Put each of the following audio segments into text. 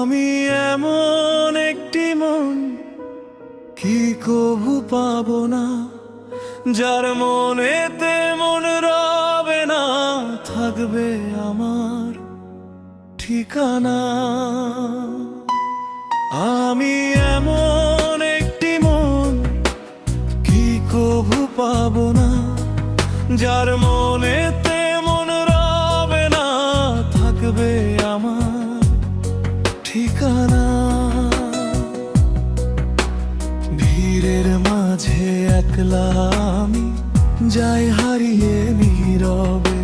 আমি এমন একটি মন কি কবু পাবো না, যার মনেতে মন রবে না, থাকবে আমার ঠিকানা। আমি এমন একটি মন কি কবু পাবো না, যার মনেতে মন রবে না, থাকবে আমার ঠিকানা। ভিড়ের মাঝে একলা আমি যাই হারিয়ে নীরবে,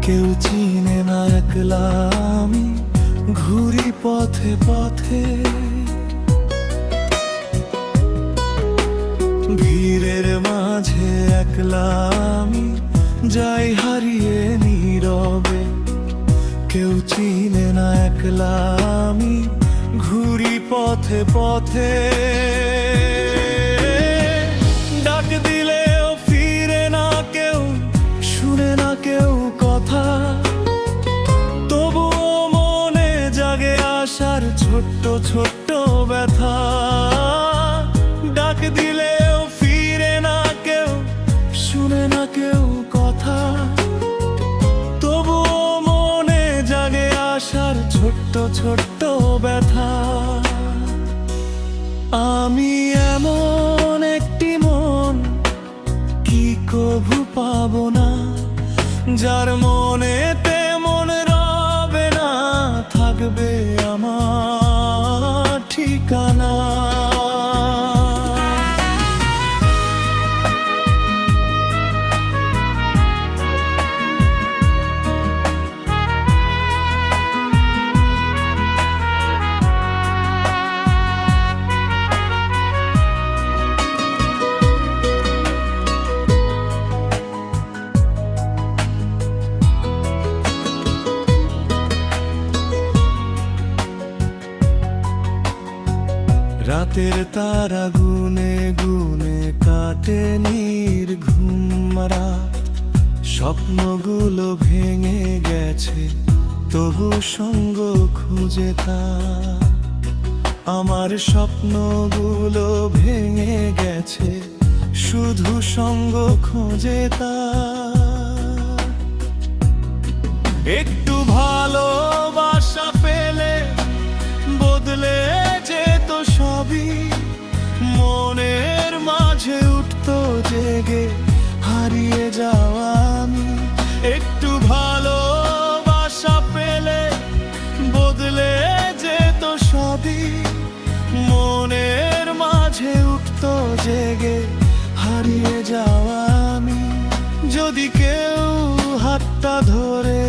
কেউ চিনে না একলা আমি ঘুরি পথে পথে। ভিড়ের মাঝে একলা আমি যাই হারিয়ে নীরবে, কেউ চিনে না একলা আমি ঘুরি পথে পথে। ডাক দিলেও ফিরে না কেউ, শুনে না কেউ কথা, তবুও মনে জাগে আসার ছোট্ট ছোট্ট ব্যথা। ডাক দিলেও ফিরে না কেউ, শুনে না কেউ কথা, তবুও মনে জাগে আসার ছোট্ট ছোট্ট ব্যথা। আমি এমন একটি মন কি কবু পাবো না, যার মনেতে মন রবে না, থাকবে আমার ঠিকানা। রাতের তারা গুনে গুনে কাটে নির্ঘুম রাত, স্বপ্নগুলো ভেঙে গেছে তবু সঙ্গ খুঁজে তার। আমার স্বপ্নগুলো ভেঙে গেছে শুধু সঙ্গ খুঁজে তার। একটু ভালোবাসা পেলে বদলে যেত সবই, মনের মাঝে উঠতো জেগে হারিয়ে যাওয়া আমি। একটু ভালোবাসা পেলে বদলে যেত সবই, মনের মাঝে উঠতো জেগে হারিয়ে যাওয়া আমি। যদি কেউ হাতটা ধরে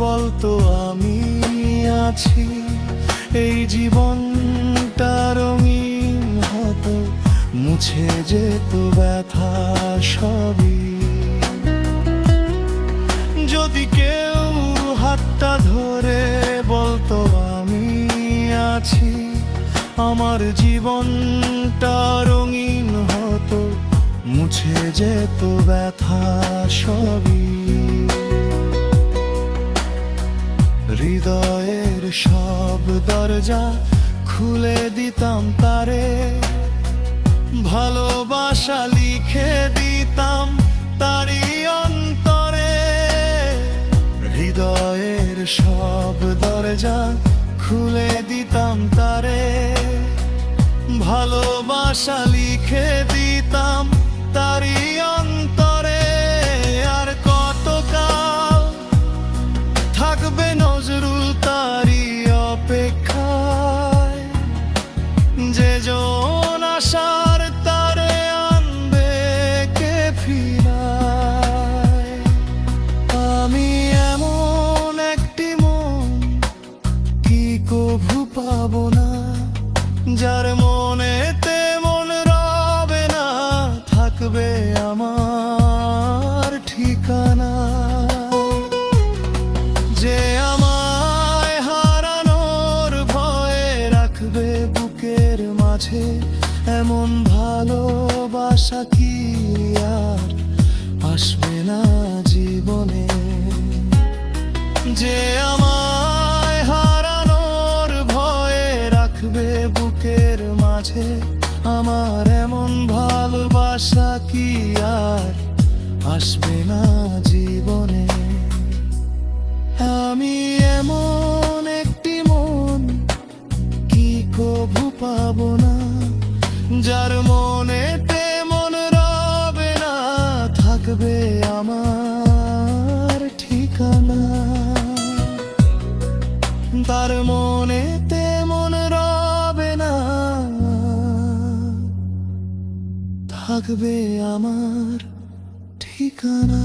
বলতো আমি আছি, এই জীবনটা রঙিন হতো, মুছে যেত ব্যথা সবই। যদি কেউ হাতটা ধরে বলতো আমি আছি, আমার জীবনটা রঙিন হতো, মুছে যেত ব্যথা সবই। হৃদয়ের সব দরজা খুলে দিতাম তারে, ভালোবাসা লিখে দিতাম তারই অন্তরে। হৃদয়ের সব দরজা খুলে দিতাম তারে, ভালোবাসা লিখে দিতাম তারই অন্তরে। আর কতকাল থাকবে নজরুল তারই অপেক্ষায়, যে জন আশার তারে আনবে কে ফিরায়। আমি এমন একটি মন কি কবু পাবো না, যার মনেতে মন রবে না, থাকবে আমার ঠিকানা। যে আমায় হারানোর ভয়ে রাখবে বুকের মাঝে, এমন ভালোবাসা কি আর আসবে না জীবনে। যে আমায় হারানোর ভয় মাঝে আমার এমন ভালোবাসা কি আর আসবে না জীবনে। আমি এমন একটি মন কি কভু পাবো না, যার মনেতে মন রবে না, থাকবে আমার ঠিকানা। তার মনেতে মন রবে না, থাকবে আমার ঠিকানা।